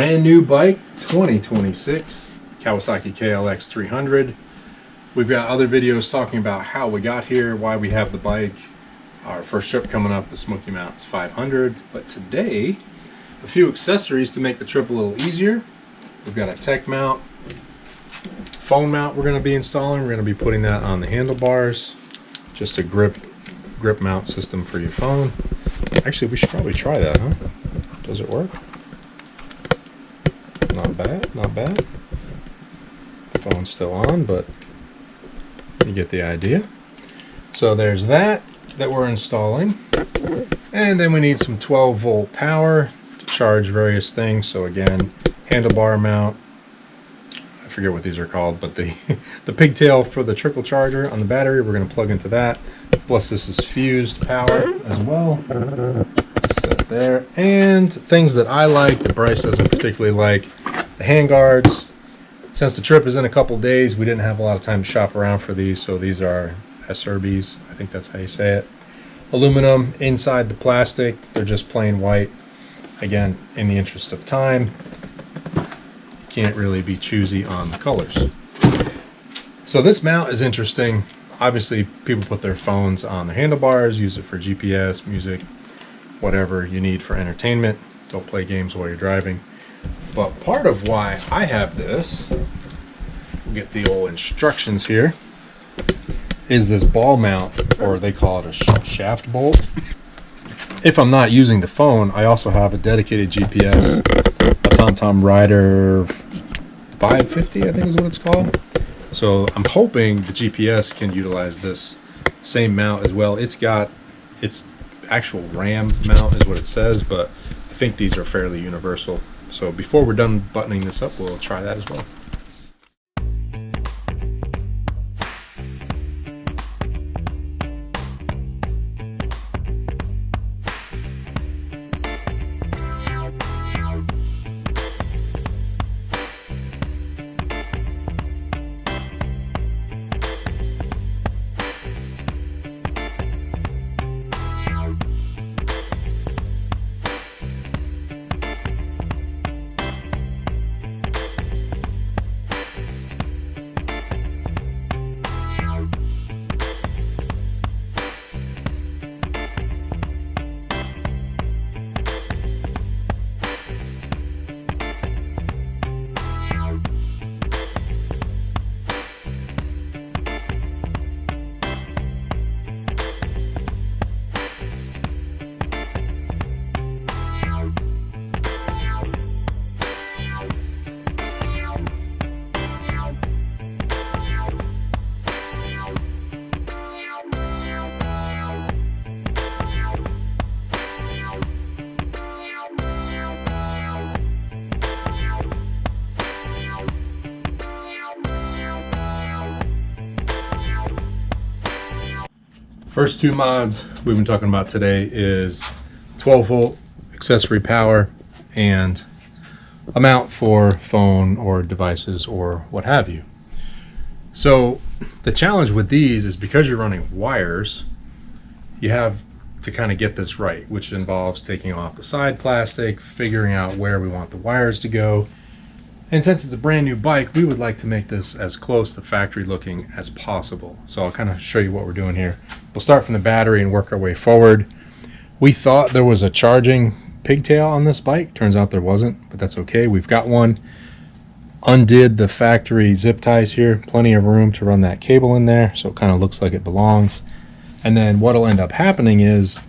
Brand new bike, 2026 Kawasaki KLX300. We've got other videos talking about how we got here, why we have the bike. Our first trip coming up, the Smoky Mountains 500. But today, a few accessories to make the trip a little easier. We've got a tech mount, phone mount we're going to be installing. We're going to be putting that on the handlebars. Just a grip mount system for your phone. Actually, we should probably try that, huh? Does it work? Not bad, not bad. The phone's still on, but you get the idea. So there's that we're installing. And then we need some 12-volt power to charge various things. So again, handlebar mount. I forget what these are called, but the pigtail for the trickle charger on the battery, we're going to plug into that. Plus this is fused power as well. Set there. And things that I like that Bryce doesn't particularly like. The handguards. Since the trip is in a couple days, we didn't have a lot of time to shop around for these, so these are SRBs, I think that's how you say it. Aluminum inside the plastic, they're just plain white. Again, in the interest of time, you can't really be choosy on the colors. So this mount is interesting. Obviously, people put their phones on their handlebars, use it for GPS, music, whatever you need for entertainment. Don't play games while you're driving. But part of why I have this, we'll get the old instructions here, is this ball mount, or they call it a shaft bolt. If I'm not using the phone, I also have a dedicated GPS, a TomTom Rider 550, I think is what it's called. So I'm hoping the GPS can utilize this same mount as well. It's got its actual RAM mount is what it says, but I think these are fairly universal. So before we're done buttoning this up, we'll try that as well. First two mods we've been talking about today is 12-volt accessory power and a mount for phone or devices or what have you. So the challenge with these is because you're running wires, you have to kind of get this right, which involves taking off the side plastic, figuring out where we want the wires to go. And since it's a brand new bike, we would like to make this as close to factory looking as possible. So I'll kind of show you what we're doing here. We'll start from the battery and work our way forward. We thought there was a charging pigtail on this bike. Turns out there wasn't, but that's okay. We've got one. Undid the factory zip ties here. Plenty of room to run that cable in there, so it kind of looks like it belongs. And then what'll end up happening is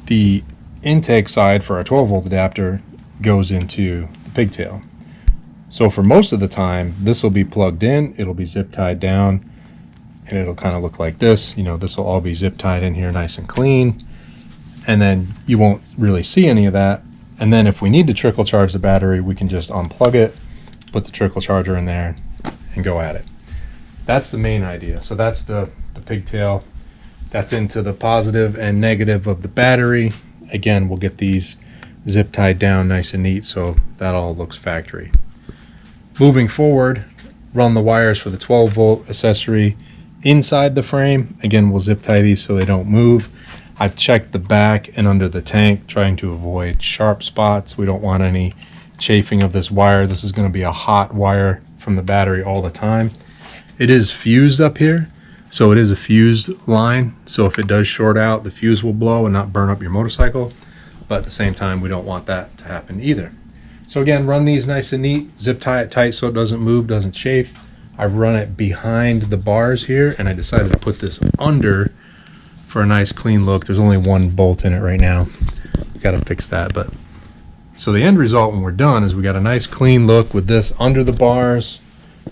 the intake side for our 12-volt adapter goes into the pigtail. So for most of the time, this will be plugged in, it'll be zip tied down, and it'll kind of look like this. You know, this will all be zip tied in here nice and clean, and then you won't really see any of that. And then if we need to trickle charge the battery, we can just unplug it, put the trickle charger in there, and go at it. That's the main idea. So that's the pigtail. That's into the positive and negative of the battery. Again, we'll get these zip tied down nice and neat so that all looks factory. Moving forward, run the wires for the 12-volt accessory inside the frame. Again, we'll zip tie these so they don't move. I've checked the back and under the tank, trying to avoid sharp spots. We don't want any chafing of this wire. This is going to be a hot wire from the battery all the time. It is fused up here, so it is a fused line. So if it does short out, the fuse will blow and not burn up your motorcycle. But at the same time, we don't want that to happen either. So again, run these nice and neat, zip tie it tight so it doesn't move, doesn't chafe. I run it behind the bars here, and I decided to put this under for a nice clean look. There's only one bolt in it right now. Got to fix that. But so the end result when we're done is we got a nice clean look with this under the bars.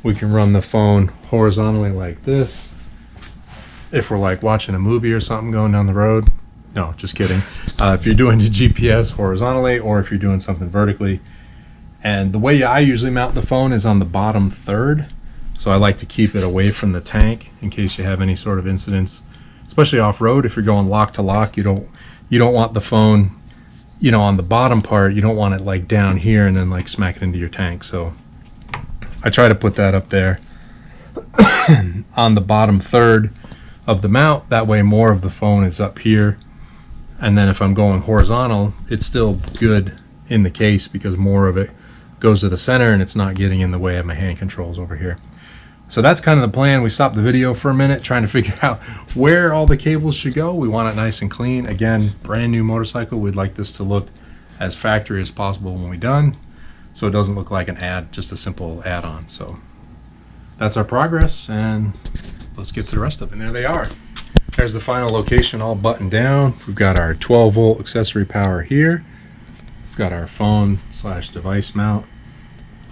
We can run the phone horizontally like this. If we're like watching a movie or something going down the road. No, just kidding. If you're doing the GPS horizontally, or if you're doing something vertically. And the way I usually mount the phone is on the bottom third. So I like to keep it away from the tank in case you have any sort of incidents, especially off-road. If you're going lock to lock, you don't want the phone, you know, on the bottom part. You don't want it like down here and then like smack it into your tank. So I try to put that up there on the bottom third of the mount. That way more of the phone is up here. And then if I'm going horizontal, it's still good in the case because more of it goes to the center and it's not getting in the way of my hand controls over here. So that's kind of the plan. We stopped the video for a minute trying to figure out where all the cables should go. We want it nice and clean. Again, brand new motorcycle. We'd like this to look as factory as possible when we're done, so it doesn't look like an ad, just a simple add-on. So that's our progress, and let's get to the rest of it. And there they are. There's the final location all buttoned down. We've got our 12-volt accessory power here. We've got our phone / device mount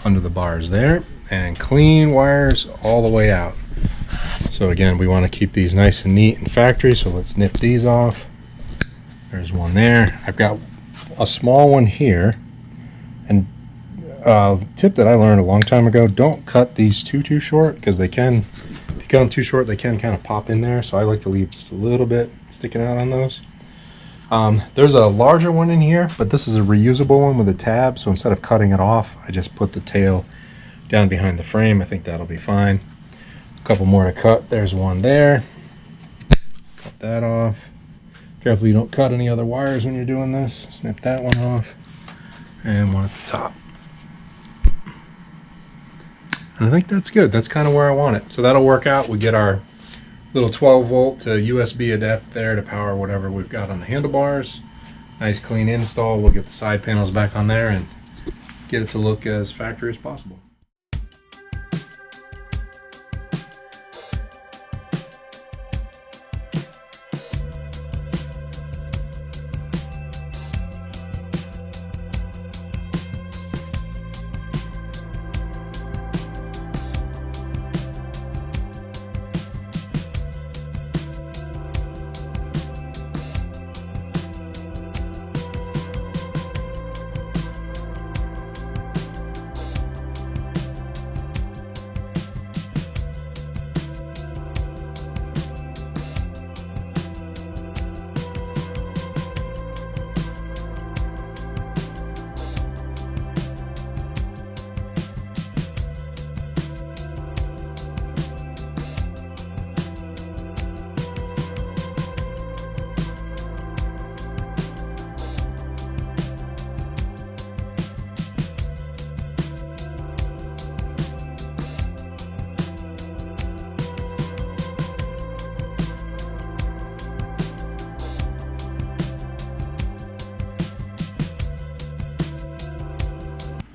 under the bars there, and clean wires all the way out. So again, we want to keep these nice and neat and factory, so let's nip these off. There's one there. I've got a small one here, and tip that I learned a long time ago: don't cut these too short, because they can, if you cut them too short, they can kind of pop in there. So I like to leave just a little bit sticking out on those. There's a larger one in here, but this is a reusable one with a tab, so instead of cutting it off, I just put the tail down behind the frame. I think that'll be fine. A couple more to cut. There's one there. Cut that off. Careful you don't cut any other wires when you're doing this. Snip that one off. And one at the top. And I think that's good. That's kind of where I want it. So that'll work out. We get our little 12-volt to USB adapter there to power whatever we've got on the handlebars. Nice clean install. We'll get the side panels back on there and get it to look as factory as possible.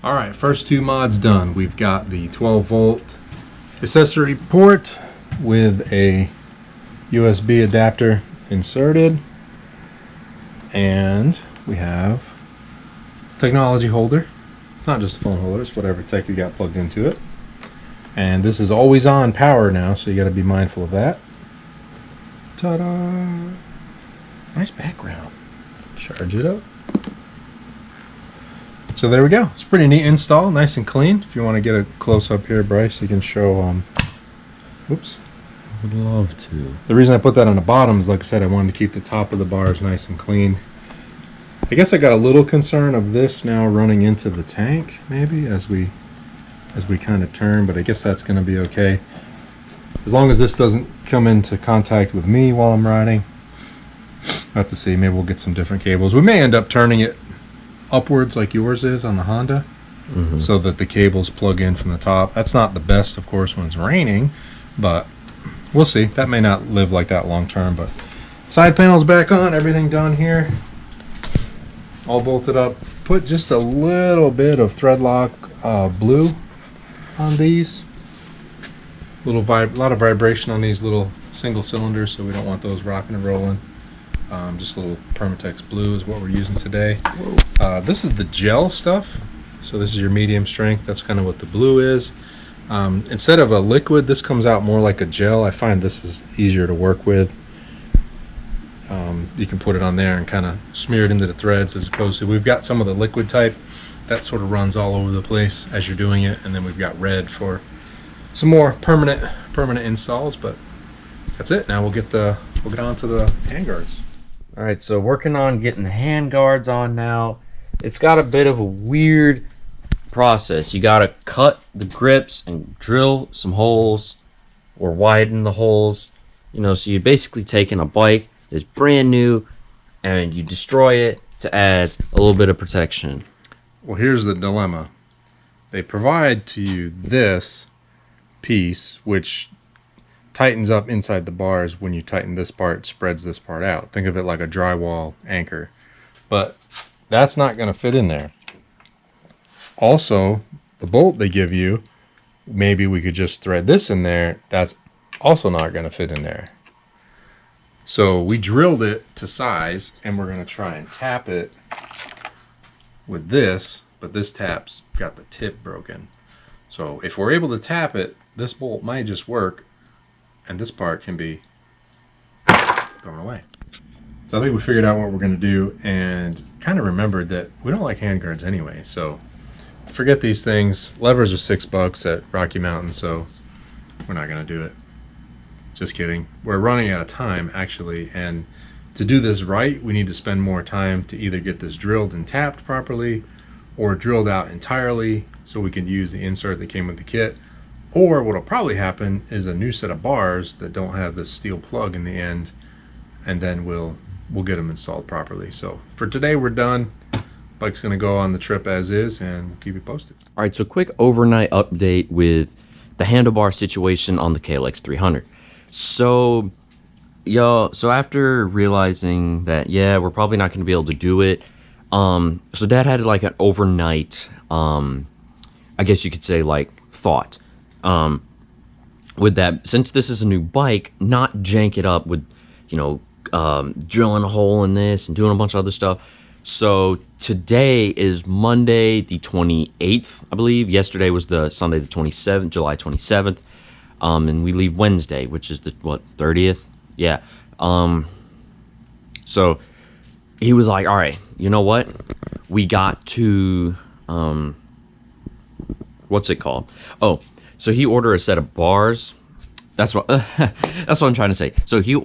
All right, first two mods done. We've got the 12-volt accessory port with a USB adapter inserted, and we have technology holder. It's not just a phone holder, it's whatever tech you got plugged into it. And this is always on power now, so you got to be mindful of that. Ta-da! Nice background. Charge it up. So there we go. It's a pretty neat install, nice and clean. If you want to get a close up here, Bryce, you can show. Oops. I would love to. The reason I put that on the bottom is, like I said, I wanted to keep the top of the bars nice and clean. I guess I got a little concern of this now running into the tank, maybe as we kind of turn, but I guess that's going to be okay. As long as this doesn't come into contact with me while I'm riding. I'll have to see. Maybe we'll get some different cables. We may end up turning it upwards like yours is on the Honda, so that the cables plug in from the top. That's not the best, of course, when it's raining, but we'll see. That may not live like that long term. But side panels back on, everything done here, all bolted up. Put just a little bit of thread lock blue on these. Lot of vibration on these little single cylinders, so we don't want those rocking and rolling. Just a little Permatex blue is what we're using today. This is the gel stuff, so this is your medium strength. That's kind of what the blue is. Instead of a liquid, this comes out more like a gel. I find this is easier to work with. You can put it on there and kind of smear it into the threads, as opposed to, we've got some of the liquid type that sort of runs all over the place as you're doing it, and then we've got red for some more permanent installs. But that's it. Now we'll get on to the handguards. All right, so working on getting the handguards on now. It's got a bit of a weird process. You got to cut the grips and drill some holes or widen the holes. You know, so you're basically taking a bike that's brand new and you destroy it to add a little bit of protection. Well, here's the dilemma. They provide to you this piece, which tightens up inside the bars. When you tighten this part, it spreads this part out. Think of it like a drywall anchor. But that's not going to fit in there. Also, the bolt they give you, maybe we could just thread this in there. That's also not going to fit in there. So we drilled it to size, and we're going to try and tap it with this, but this tap's got the tip broken. So if we're able to tap it, this bolt might just work, and this part can be thrown away. So I think we figured out what we're going to do, and kind of remembered that we don't like handguards anyway. So forget these things. Levers are $6 at Rocky Mountain, so we're not going to do it. Just kidding. We're running out of time, actually, and to do this right, we need to spend more time to either get this drilled and tapped properly, or drilled out entirely so we can use the insert that came with the kit. Or what'll probably happen is a new set of bars that don't have this steel plug in the end, and then we'll get them installed properly. So for today, we're done. Bike's gonna go on the trip as is, and we'll keep you posted. All right, so quick overnight update with the handlebar situation on the KLX300. So after realizing that, yeah, we're probably not going to be able to do it, so Dad had like an overnight, I guess you could say, like, thought, with that, since this is a new bike, not jank it up with, you know, drilling a hole in this and doing a bunch of other stuff. So today is Monday the 28th, I believe. Yesterday was the Sunday the 27th, July 27th. And we leave Wednesday, which is the, 30th? Yeah. So he was like, all right, you know what? We got to, what's it called? Oh, so he ordered a set of bars. That's what I'm trying to say. So he,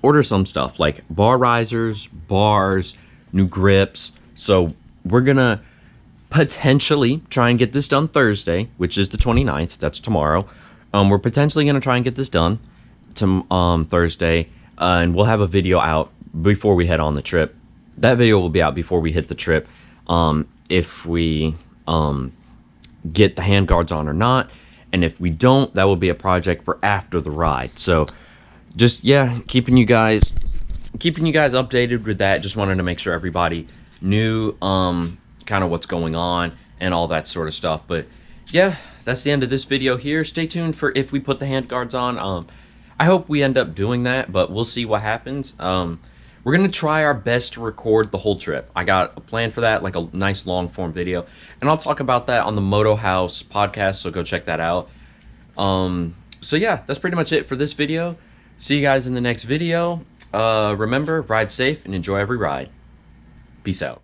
ordered some stuff like bar risers, bars, new grips. So we're gonna potentially try and get this done Thursday, which is the 29th. That's tomorrow. We're potentially going to try and get this done to Thursday, and we'll have a video out before we head on the trip. That video will be out before we hit the trip, if we get the handguards on or not, and if we don't, that will be a project for after the ride. So just, yeah, keeping you guys updated with that. Just wanted to make sure everybody knew kind of what's going on and all that sort of stuff. But yeah, that's the end of this video here. Stay tuned for if we put the handguards on. I hope we end up doing that, but we'll see what happens. We're going to try our best to record the whole trip. I got a plan for that, like a nice long form video. And I'll talk about that on the Moto House podcast, so go check that out. So yeah, that's pretty much it for this video. See you guys in the next video. Remember, ride safe and enjoy every ride. Peace out.